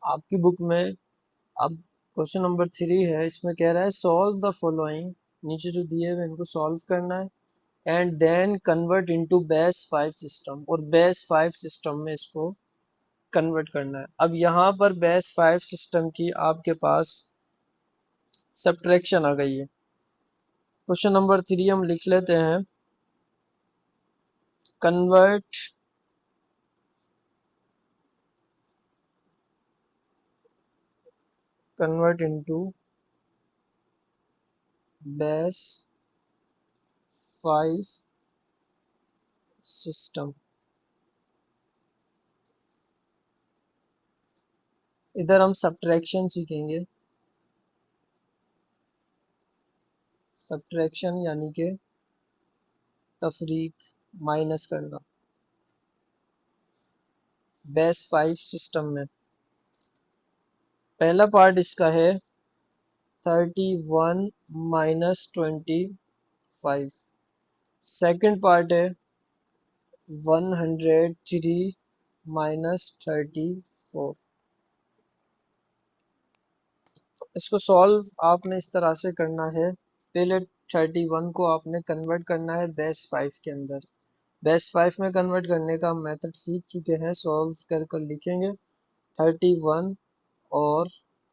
आपकी बुक में अब क्वेश्चन नंबर 3 है, इसमें कह रहा है सॉल्व द फॉलोइंग, नीचे जो दिए हुए इनको सॉल्व करना है and then convert into base 5 system, और बेस 5 सिस्टम में इसको कन्वर्ट करना है। अब यहाँ पर बेस 5 सिस्टम की आपके पास सब्ट्रैक्शन आ गई है। क्वेश्चन नंबर 3 हम लिख लेते हैं, कन्वर्ट इनटू बेस 5 सिस्टम। इधर हम सब्ट्रैक्शन सीखेंगे, सब्ट्रैक्शन यानी कि तफरीक, माइनस करना बेस 5 सिस्टम में। पहला पार्ट इसका है 31 माइनस 25, सेकेंड पार्ट है 103 माइनस 34। इसको सॉल्व आपने इस तरह से करना है, पहले 31 को आपने कन्वर्ट करना है बेस 5 के अंदर। बेस 5 में कन्वर्ट करने का मेथड सीख चुके हैं, सॉल्व कर कर लिखेंगे 31 और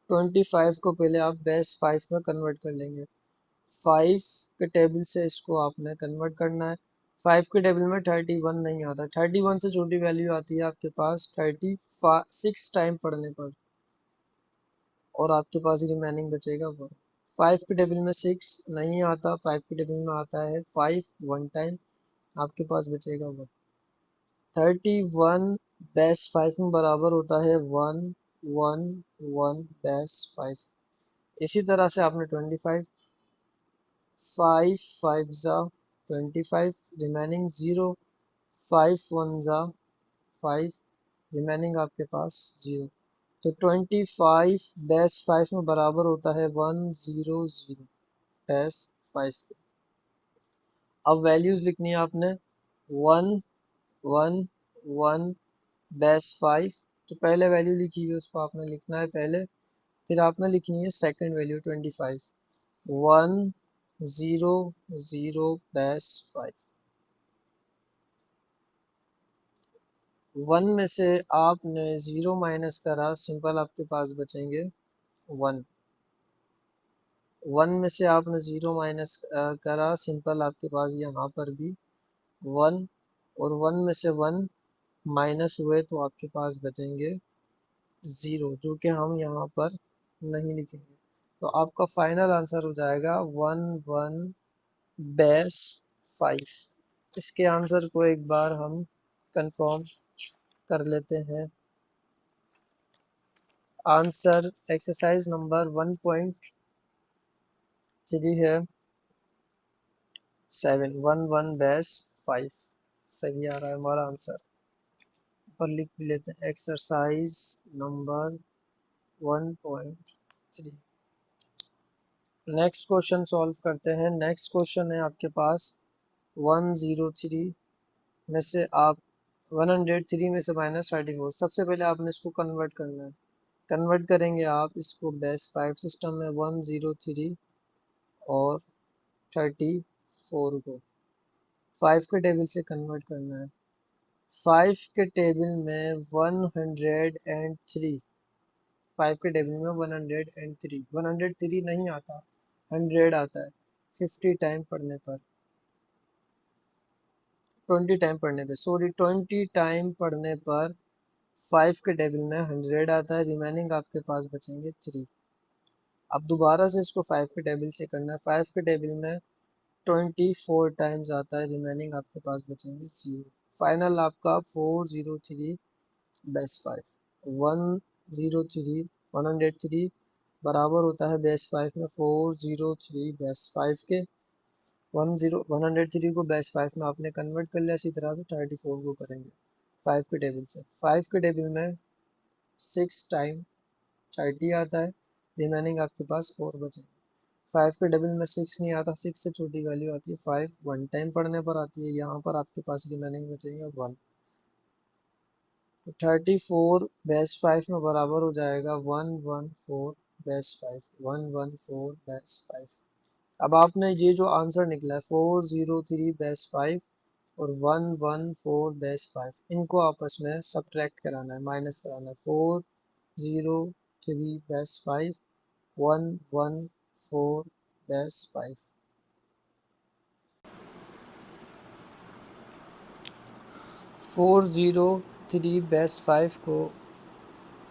25 को पहले आप बेस 5 में कन्वर्ट कर लेंगे। 5 के टेबल से इसको आपने कन्वर्ट करना है। 5 के टेबल में 31 नहीं आता, 31 से छोटी वैल्यू आती है आपके पास 36 टाइम पढ़ने पर, और आपके पास रिमेनिंग बचेगा 1। 5 के टेबल में 6 नहीं आता, 5 के टेबल में आता है 5 1 टाइम, आपके पास बचेगा 1। 31 बेस 5 में बराबर होता है 1 1 1 बेस 5। इसी तरह से आपने 25, 5 5 ज़ा 25, रिमेनिंग 0, 5 1 ज़ा 5, रिमेनिंग आपके पास 0। तो 25 बेस 5 में बराबर होता है 100 बेस 5 के। अब वैल्यूज लिखनी है आपने 1 1 1 बेस 5, तो पहले वैल्यू लिखी हुई उसको आपने लिखना है पहले, फिर आपने लिखनी है सेकंड वैल्यू 25, 100 बेस 5। 1 में से आपने 0 माइनस करा, सिंपल आपके पास बचेंगे 1। 1 में से आपने 0 माइनस करा, सिंपल आपके पास यहाँ पर भी 1, और 1 में से 1 माइनस हुए तो आपके पास बचेंगे 0, जो कि हम यहाँ पर नहीं लिखेंगे। तो आपका फाइनल आंसर हो जाएगा 1 1 बेस 5। इसके आंसर को एक बार हम कंफर्म कर लेते हैं। आंसर एक्सरसाइज नंबर 1.3 है 7 1 1 बेस 5, सही आ रहा है हमारा आंसर। पर लिख भी लेते हैं exercise number 1.3। Next question solve करते हैं। नेक्स्ट क्वेश्चन है आपके पास 103 में से आप 103 में से माइनस 34। सबसे पहले आपने इसको कन्वर्ट करना है। कन्वर्ट करेंगे आप इसको बेस 5 सिस्टम में 103 और 34 को 5 के टेबल से कन्वर्ट करना है। 5 के टेबल में 103, 5 के टेबल में 103 नहीं आता, 100 आता है 50 टाइम पढ़ने पर, 20 टाइम पढ़ने पे, सॉरी 20 टाइम पढ़ने पर 5 के टेबल में 100 आता है, रिमेनिंग आपके पास बचेंगे 3। अब दोबारा से इसको 5 के टेबल से करना है। 5 के टेबल में 24 टाइम्स आता है, रिमेनिंग आपके पास बचेंगे 0। फाइनल आपका 403 बेस 5। 103 बराबर होता है बेस 5 में 403 बेस 5 के। 103 को बेस 5 में आपने कन्वर्ट कर लिया, इसी तरह से 34 को करेंगे 5 के टेबल से। 5 के टेबल में 6 टाइम 30 आता है, रिमेनिंग आपके पास 4 बचेंगे। 5 के टेबल में 6 नहीं आता, 6 से छोटी वैल्यू आती है 5, 1 टाइम पढ़ने पर आती है, यहाँ पर आपके पास रिमेनिंग बचेगा 1। तो 34 बेस 5 में बराबर हो जाएगा 114 बेस 5, 114 बेस 5। अब आपने ये जो आंसर निकला है 403 बेस 5 और 114 बेस 5, इनको आपस में सब्ट्रैक्ट कराना है, माइनस कराना है। 403 बेस 5, 114 बेस 5। 403 बेस 5 को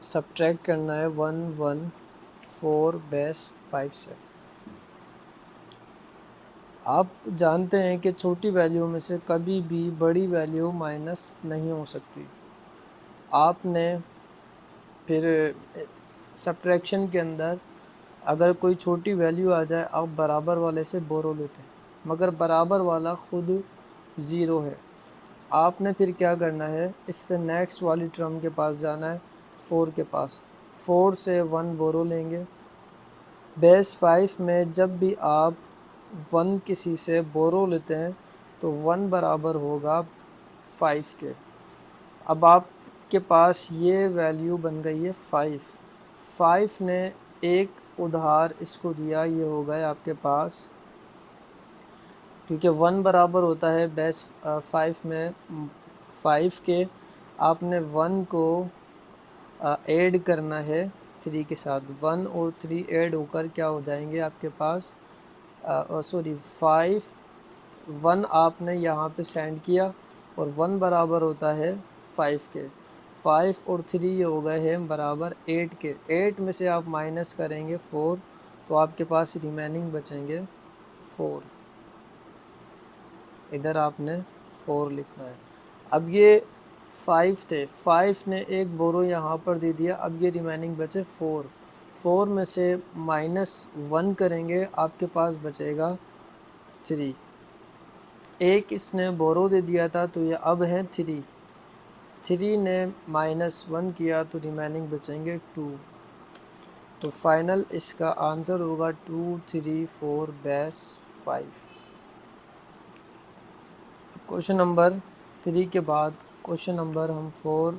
सब्ट्रैक्ट करना है 114 बेस 5 से। आप जानते हैं कि छोटी वैल्यू में से कभी भी बड़ी वैल्यू माइनस नहीं हो सकती। आपने फिर सब्ट्रैक्शन के अंदर अगर कोई छोटी वैल्यू आ जाए, आप बराबर वाले से बोरो लेते हैं, मगर बराबर वाला खुद ज़ीरो है। आपने फिर क्या करना है, इससे नेक्स्ट वाली टर्म के पास जाना है, 4 के पास। 4 से 1 बोरो लेंगे। बेस 5 में जब भी आप 1 किसी से बोरो लेते हैं तो 1 बराबर होगा 5 के। अब आपके पास ये वैल्यू बन गई है 5। 5 ने एक उधार इसको दिया, ये हो गए आपके पास, क्योंकि 1 बराबर होता है बेस 5 में 5 के। आपने 1 को ऐड करना है 3 के साथ। 1 और 3 ऐड होकर क्या हो जाएंगे आपके पास, सॉरी 5, 1 आपने यहाँ पे सेंड किया और 1 बराबर होता है 5 के। 5 और 3 ये हो गए हैं बराबर 8 के। 8 में से आप माइनस करेंगे 4, तो आपके पास रिमेनिंग बचेंगे 4। इधर आपने 4 लिखना है। अब ये 5 थे, 5 ने एक बोरो यहाँ पर दे दिया। अब ये रिमेनिंग बचे 4। 4 में से -1 करेंगे, आपके पास बचेगा 3। एक इसने बोरो दे दिया था तो ये अब है 3। 3 ने -1 किया तो रिमेनिंग बचेंगे 2। तो फाइनल इसका आंसर होगा 2, 3, 4 बेस 5। क्वेश्चन नंबर 3 के बाद क्वेश्चन नंबर हम 4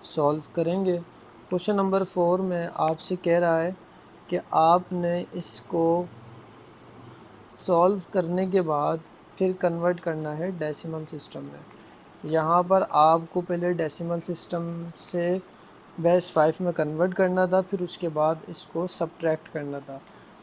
सॉल्व करेंगे। क्वेश्चन नंबर 4 में आपसे कह रहा है कि आपने इसको सॉल्व करने के बाद फिर कन्वर्ट करना है डेसिमल सिस्टम में। यहाँ पर आपको पहले डेसिमल सिस्टम से बेस 5 में कन्वर्ट करना था, फिर उसके बाद इसको सब्ट्रैक्ट करना था।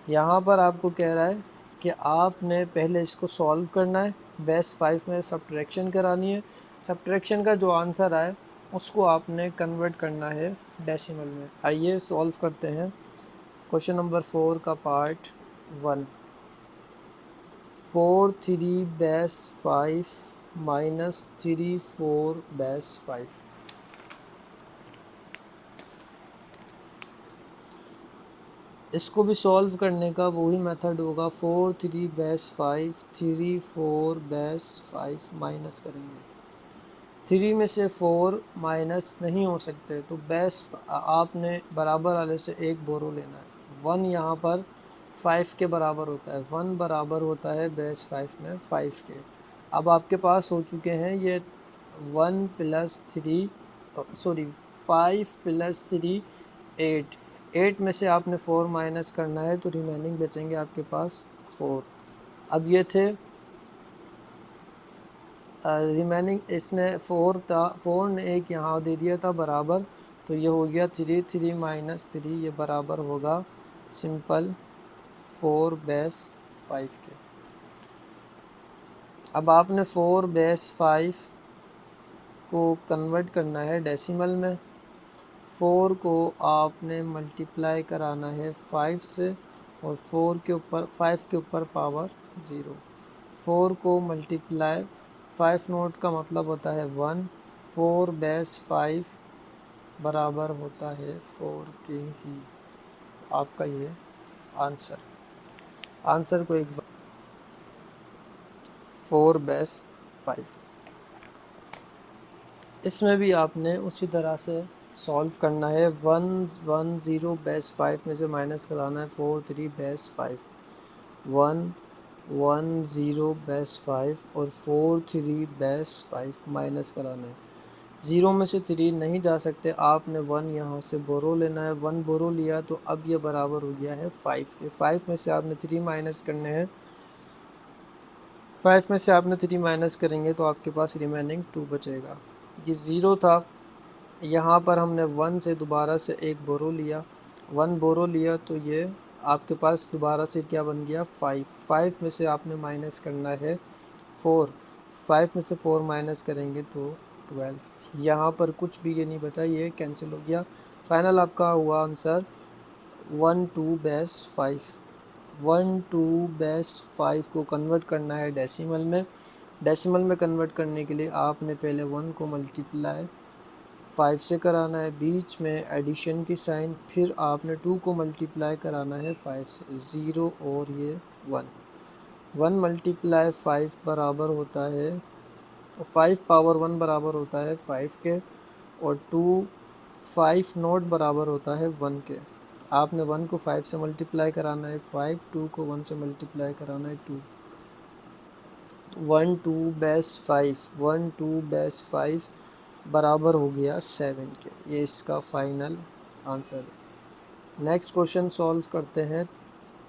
यहाँ पर आपको कह रहा है कि आपने पहले इसको सॉल्व करना है, बेस 5 में सब्ट्रैक्शन करानी है। सब्ट्रैक्शन का जो आंसर आए उसको आपने कन्वर्ट करना है डेसिमल में। आइए सॉल्व करते हैं क्वेश्चन नंबर 4 का पार्ट 1। 4 3 base 5 minus 3 4 base 5। इसको भी सॉल्व करने का वही मेथड होगा। 4 3 बेस 5 3 4 बेस 5 माइनस करेंगे। 3 में से 4 माइनस नहीं हो सकते, तो बेस आपने बराबर वाले से एक बोरो लेना है। 1 यहाँ पर 5 के बराबर होता है, 1 बराबर होता है बेस 5 में 5 के। अब आपके पास हो चुके हैं ये 1 + 3, सॉरी 5 + 3 8। 8 में से आपने 4 माइनस करना है तो रिमेनिंग बचेंगे आपके पास 4। अब ये थे रिमेनिंग, इसने 4 था, 4 ने एक यहाँ दे दिया था बराबर, तो ये हो गया 3 3 माइनस 3, ये बराबर होगा सिंपल 4 बेस 5 के। अब आपने 4 बेस 5 को कन्वर्ट करना है डेसिमल में। 4 को आपने मल्टीप्लाई कराना है 5 से, और 4 के ऊपर 5 के ऊपर पावर 0। 4 को मल्टीप्लाई 5 नोट का मतलब होता है 1। 4 बेस 5 बराबर होता है 4 के ही। आपका ये आंसर को एक बार 4 बेस 5। इसमें भी आपने उसी तरह से सॉल्व करना है। 110 बेस 5 में से माइनस कराना है 4 3 बेस 5। 110 बेस 5 और 4 3 बेस 5 माइनस कराना है। ज़ीरो में से 3 नहीं जा सकते, आपने 1 यहाँ से बोरो लेना है। 1 बोरो लिया तो अब ये बराबर हो गया है 5 के। 5 में से आपने 3 माइनस करने हैं। 5 में से आपने 3 माइनस करेंगे तो आपके पास रिमेनिंग 2 बचेगा। ये ज़ीरो था, यहाँ पर हमने 1 से दोबारा से एक बोरो लिया। 1 बोरो लिया तो ये आपके पास दोबारा से क्या बन गया 5। 5 में से आपने माइनस करना है 4। 5 में से 4 माइनस करेंगे तो 12। यहाँ पर कुछ भी ये नहीं बचा, ये कैंसिल हो गया। फाइनल आपका हुआ आंसर 1 2 बेस 5। 1 2 बेस 5 को कन्वर्ट करना है डेसिमल में। डेसिमल में कन्वर्ट करने के लिए आपने पहले 1 को मल्टीप्लाई 5 से कराना है, बीच में एडिशन की साइन, फिर आपने 2 को मल्टीप्लाई कराना है 5 से, 0 और ये 1। 1 मल्टीप्लाई 5 बराबर होता है 5 पावर 1 बराबर होता है 5 के, और 2 5 नोट बराबर होता है 1 के। आपने 1 को 5 से मल्टीप्लाई कराना है 5, 2 को 1 से मल्टीप्लाई कराना है 2। 1 2 बेस 5, 1 2 बेस 5 बराबर हो गया 7 के। ये इसका फाइनल आंसर है। नेक्स्ट क्वेश्चन सॉल्व करते हैं।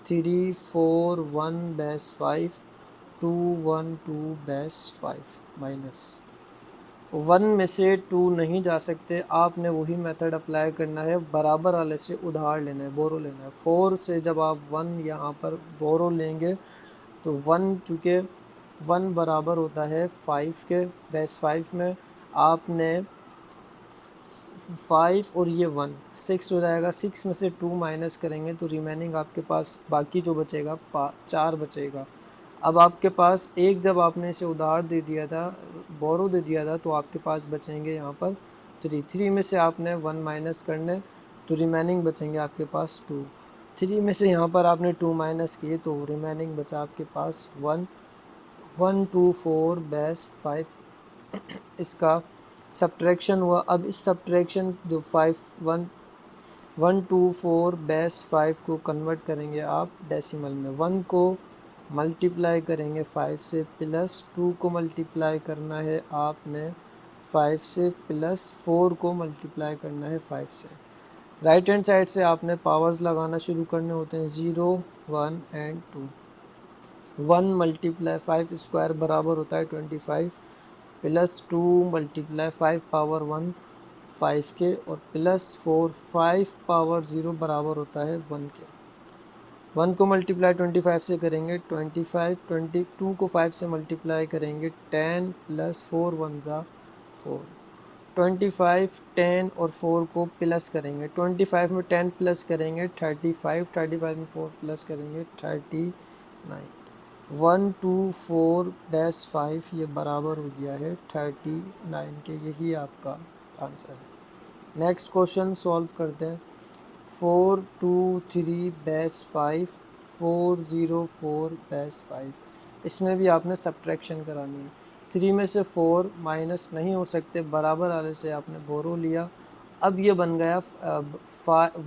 3 4 1 बेस 5, 2 1 2 बेस 5 माइनस 1 में से 2 नहीं जा सकते, आपने वही मेथड अप्लाई करना है, बराबर वाले से उधार लेना है, बोरो लेना है। 4 से जब आप 1 यहाँ पर बोरो लेंगे तो 1, चूँकि 1 बराबर होता है 5 के, बेस 5 में आपने 5 और ये 1 6 हो जाएगा। 6 में से 2 माइनस करेंगे तो रिमेनिंग आपके पास बाकी जो बचेगा 4 बचेगा। अब आपके पास एक, जब आपने इसे उधार दे दिया था, बोरो दे दिया था, तो आपके पास बचेंगे यहाँ पर 3 में से आपने 1 माइनस करने तो रिमेनिंग बचेंगे आपके पास 2। 3 में से यहाँ पर आपने 2 माइनस किए तो रिमेनिंग बचा आपके पास 1। 1 2 4 बेस 5 इसका सब्ट्रैक्शन हुआ। अब इस सब्ट्रैक्शन जो 5 1 1 2 4 बेस 5 को कन्वर्ट करेंगे आप डेसिमल में। 1 को मल्टीप्लाई करेंगे 5 से, प्लस 2 को मल्टीप्लाई करना है आपने 5 से, प्लस 4 को मल्टीप्लाई करना है 5 से। राइट हैंड साइड से आपने पावर्स लगाना शुरू करने होते हैं, 0 1 एंड 2। 1 मल्टीप्लाई 5 स्क्वायर बराबर होता है 25, प्लस 2 मल्टीप्लाई 5 पावर 1 5 के, और प्लस 4 5 पावर 0 बराबर होता है 1 के। 1 को मल्टीप्लाई 25 से करेंगे 25, 22 को 5 से मल्टीप्लाई करेंगे 10, प्लस 4 1 ज़ा 4। 25 10 और 4 को प्लस करेंगे, 25 में 10 प्लस करेंगे 35, 35 में 4 प्लस करेंगे 39। 1 2 4 बेस 5 ये बराबर हो गया है 39 के। यही आपका आंसर है। नेक्स्ट क्वेश्चन सॉल्व करते हैं। 4 2 3 बेस 5, 4 0 4 बेस 5। इसमें भी आपने सब्ट्रैक्शन करानी है। 3 में से 4 माइनस नहीं हो सकते, बराबर वाले से आपने बोरो लिया। अब ये बन गया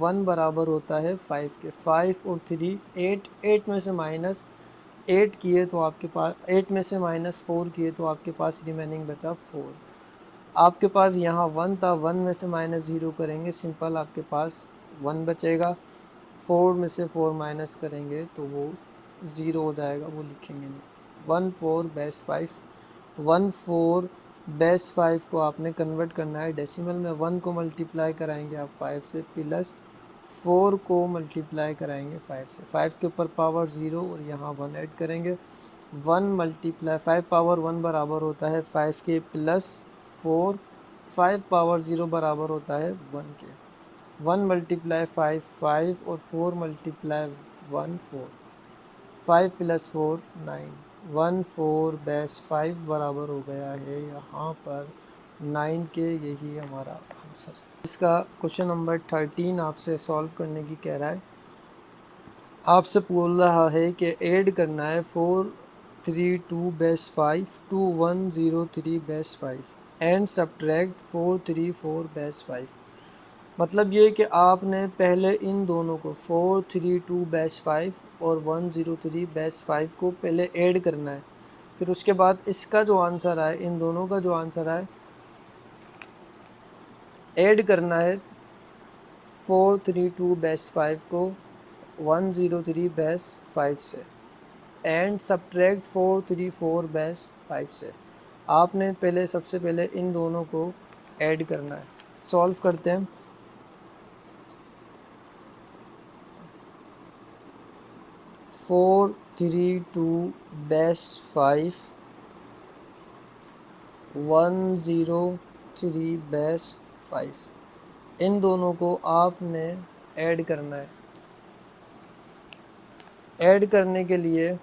1 बराबर होता है 5 के। 5 और 3 8, 8 में से माइनस 8 किए तो आपके पास 8 में से माइनस 4 किए तो आपके पास रिमेनिंग बचा 4। आपके पास यहाँ 1 था, 1 में से माइनस 0 करेंगे, सिंपल आपके पास 1 बचेगा। 4 में से 4 माइनस करेंगे तो वो 0 हो जाएगा, वो लिखेंगे नहीं। 1 4 बेस 5, 1 4 बेस 5 को आपने कन्वर्ट करना है डेसिमल में। 1 को मल्टीप्लाई कराएंगे आप 5 से, प्लस 4 को मल्टीप्लाई कराएंगे 5 से। 5 के ऊपर पावर 0 और यहाँ 1 ऐड करेंगे। 1 मल्टीप्लाई 5 पावर 1 बराबर होता है 5 के, प्लस 4 5 पावर 0 बराबर होता है 1 के। 1 मल्टीप्लाई 5 5 और 4 मल्टीप्लाई 1 4, 5 प्लस 4 9। 1 4 बेस 5 बराबर हो गया है यहाँ पर 9 के। यही हमारा आंसर। इसका क्वेश्चन नंबर 13 आपसे सॉल्व करने की कह रहा है। आपसे बोल रहा है कि ऐड करना है 4 3 2 base 5 2 1 0 3 base 5 and subtract 4 3 4 base 5। मतलब ये कि आपने पहले इन दोनों को 4 3 2 बेस 5 और 1 0 3 बेस 5 को पहले ऐड करना है, फिर उसके बाद इसका जो आंसर आए, इन दोनों का जो आंसर आए ऐड करना है 432 बेस 5 को 103 बेस 5 से एंड सब्ट्रैक्ट 434 बेस 5 से। आपने पहले सबसे पहले इन दोनों को ऐड करना है। सॉल्व करते हैं। 432 बेस 5 103 बेस 5 इन दोनों को आपने ऐड करना है। ऐड करने के लिए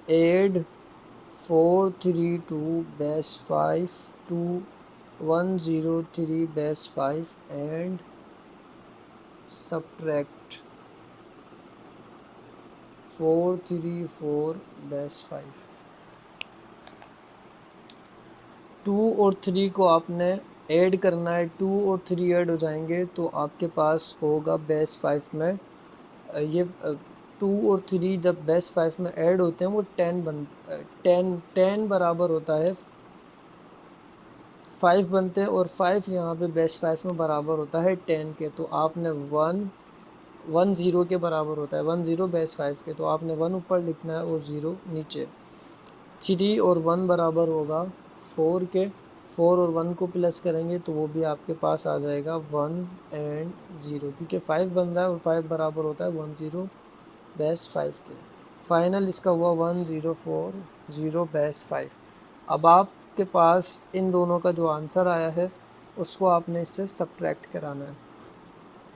add 432 base 5 to 103 base 5 and subtract 434 base 5। 2 और 3 को आपने ऐड करना है। 2 और 3 ऐड हो जाएंगे तो आपके पास होगा बेस 5 में ये 2 और 3 जब बेस 5 में ऐड होते हैं वो 10 बराबर होता है 5 बनते हैं और 5 यहाँ पे बेस 5 में बराबर होता है 10 के। तो आपने 1 के बराबर होता है 10 बेस 5 के, तो आपने 1 ऊपर लिखना है और 0 नीचे। 3 और 1 बराबर होगा 4 के। 4 और 1 को प्लस करेंगे तो वो भी आपके पास आ जाएगा 1 एंड 0, क्योंकि 5 बन रहा है और 5 बराबर होता है 10 बेस 5 के। फाइनल इसका हुआ 1040 बेस 5। अब आपके पास इन दोनों का जो आंसर आया है उसको आपने इससे सब्ट्रैक्ट कराना है।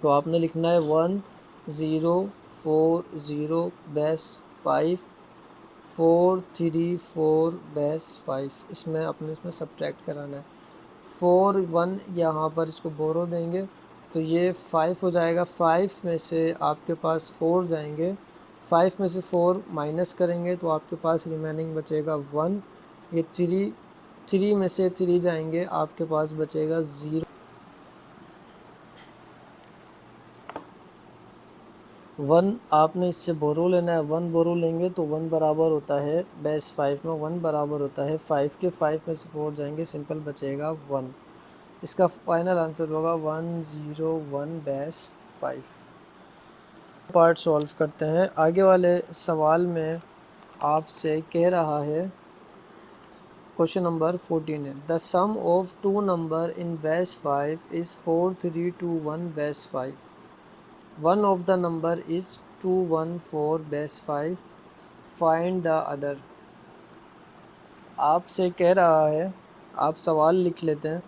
तो आपने लिखना है 1040 बेस 5 434 बेस 5, इसमें अपने इसमें सब्ट्रैक्ट कराना है। 4 1 यहाँ पर इसको बोरो देंगे तो ये 5 हो जाएगा। 5 में से आपके पास 4 जाएंगे, 5 में से 4 माइनस करेंगे तो आपके पास रिमेनिंग बचेगा 1। ये 3 में से 3 जाएंगे, आपके पास बचेगा 0। 1 आपने इससे बोरो लेना है। 1 बोरो लेंगे तो 1 बराबर होता है बेस 5 में 1 बराबर होता है 5 के। 5 में से 4 जाएंगे, सिंपल बचेगा 1। इसका फाइनल आंसर होगा 101 बेस 5। पार्ट सॉल्व करते हैं। आगे वाले सवाल में आपसे कह रहा है, क्वेश्चन नंबर 14 है, the sum of two number in base 5 is 4321 base 5। One of the number is 214 base 5, find the other. आपसे कह रहा है, आप सवाल लिख लेते हैं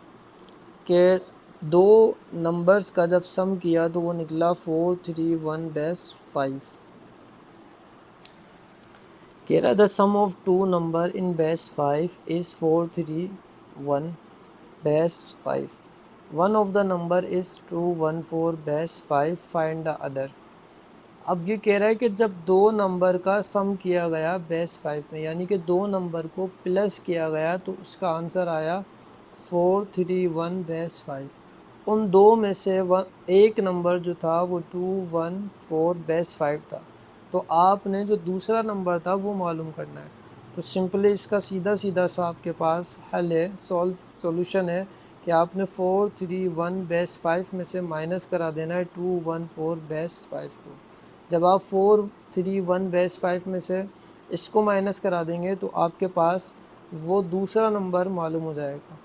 कि दो नंबर्स का जब सम किया तो वो निकला 431 बेस 5। कह रहा the sum of two number in base 5 is 431 base 5। One of the number is 214 base 5, find the other. अब ये कह रहा है कि जब दो नंबर का सम किया गया बेस 5 में, यानी कि दो नंबर को प्लस किया गया तो उसका आंसर आया 431 बेस 5। उन दो में से एक नंबर जो था वो 214 बेस 5 था, तो आपने जो दूसरा नंबर था वो मालूम करना है। तो सिंपली इसका सीधा सीधा सा आपके पास हल है, सॉल्यूशन है कि आपने 431 बेस 5 में से माइनस करा देना है 214 बेस 5 को। जब आप 431 बेस 5 में से इसको माइनस करा देंगे तो आपके पास वो दूसरा नंबर मालूम हो जाएगा।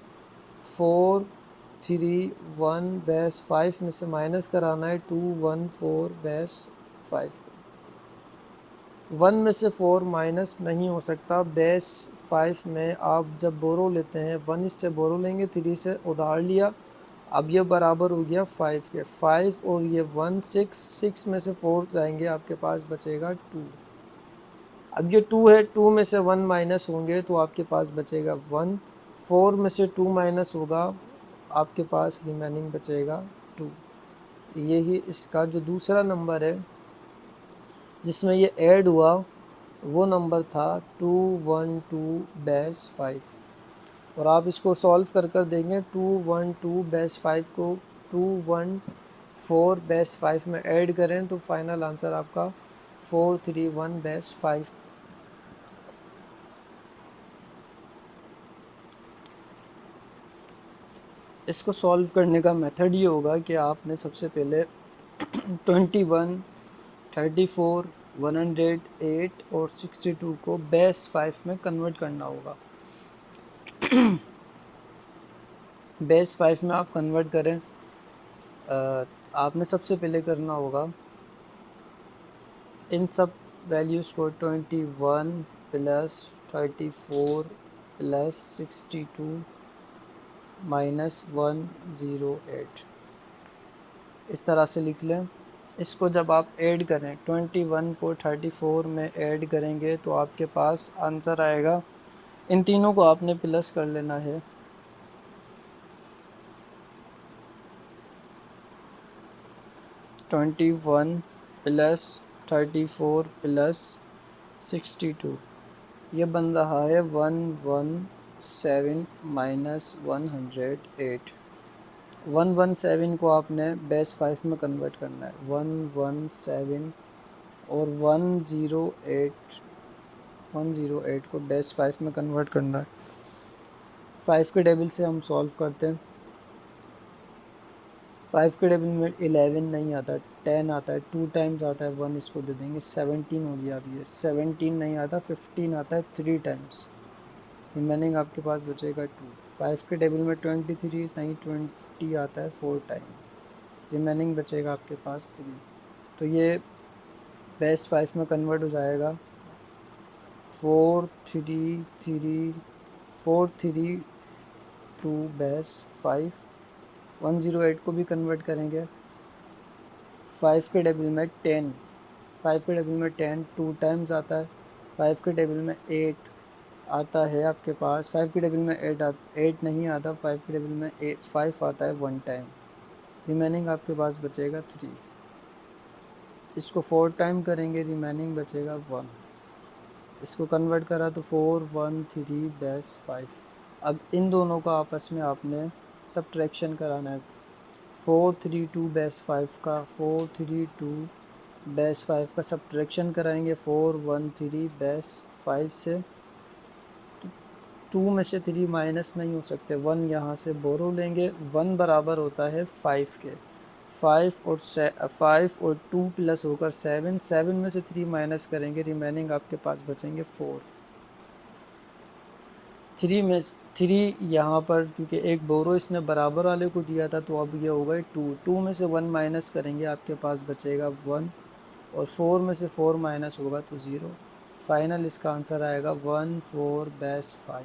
431 बेस 5 में से माइनस कराना है 214 बेस 5 को। 1 में से 4 माइनस नहीं हो सकता। बेस 5 में आप जब बोरो लेते हैं 1 इससे बोरो लेंगे, 3 से उधार लिया, अब ये बराबर हो गया 5 के। 5 और ये 1 6 में से 4 जाएंगे, आपके पास बचेगा 2। अब ये 2 है, 2 में से 1 माइनस होंगे तो आपके पास बचेगा 1। 4 में से 2 माइनस होगा, आपके पास रिमेनिंग बचेगा 2। यही इसका जो दूसरा नंबर है जिसमें ये ऐड हुआ वो नंबर था 212 बेस 5। और आप इसको सॉल्व कर देंगे 212 बेस 5 को 214 बेस 5 में ऐड करें तो फाइनल आंसर आपका 431 बेस 5। इसको सॉल्व करने का मेथड ये होगा कि आपने सबसे पहले 21, 34, 108 और 62 को बेस 5 में कन्वर्ट करना होगा। बेस 5 में आप कन्वर्ट करें, आपने सबसे पहले करना होगा इन सब वैल्यूज़ को 21 प्लस 34 प्लस 62 माइनस 108 इस तरह से लिख लें। इसको जब आप ऐड करें 21 को 34 में ऐड करेंगे तो आपके पास आंसर आएगा, इन तीनों को आपने प्लस कर लेना है। ट्वेंटी वन प्लस 34 प्लस 62 ये बन रहा है 117 माइनस 108। 117 को आपने बेस 5 में कन्वर्ट करना है, 117 और 108 को बेस 5 में कन्वर्ट करना है। 5 के टेबल से हम सॉल्व करते हैं। 5 के टेबल में 11 नहीं आता, 10 आता है, 2 टाइम्स आता है 1, इसको दे देंगे 17 हो गया। अभी ये 17 नहीं आता, 15 आता है 3 टाइम्स, रिमेनिंग आपके पास बचेगा 2। 5 के टेबल में 23 नहीं, 20 आता है 4 टाइम, रिमेनिंग बचेगा आपके पास 3। तो ये बेस 5 में कन्वर्ट हो जाएगा 432 बेस 5। 108 को भी कन्वर्ट करेंगे। 5 के टेबल में 10, 5 के टेबल में 10 2 टाइम्स आता है। 5 के टेबल में 8 आता है आपके पास, 5 के टेबल में 8 नहीं आता, 5 के टेबल में 5 आता है 1 टाइम, रिमेनिंग आपके पास बचेगा 3। इसको 4 टाइम करेंगे, रिमेनिंग बचेगा 1। इसको कन्वर्ट करा तो 413 बेस 5। अब इन दोनों का आपस में आपने सब्ट्रैक्शन कराना है। 432 बेस 5 का 432 बेस 5 का सब्ट्रैक्शन कराएंगे 413 बेस 5 से। 2 में से 3 माइनस नहीं हो सकते, 1 यहाँ से बोरो लेंगे, 1 बराबर होता है 5 के। 5 और 2 प्लस होकर 7, 7 में से 3 माइनस करेंगे, रिमेनिंग आपके पास बचेंगे 4। 3 में 3 यहाँ पर क्योंकि एक बोरो इसने बराबर वाले को दिया था, तो अब ये होगा 2 में से 1 माइनस करेंगे, आपके पास बचेगा 1, और 4 में से 4 माइनस होगा तो 0। फाइनल इसका आंसर आएगा 14 बेस 5।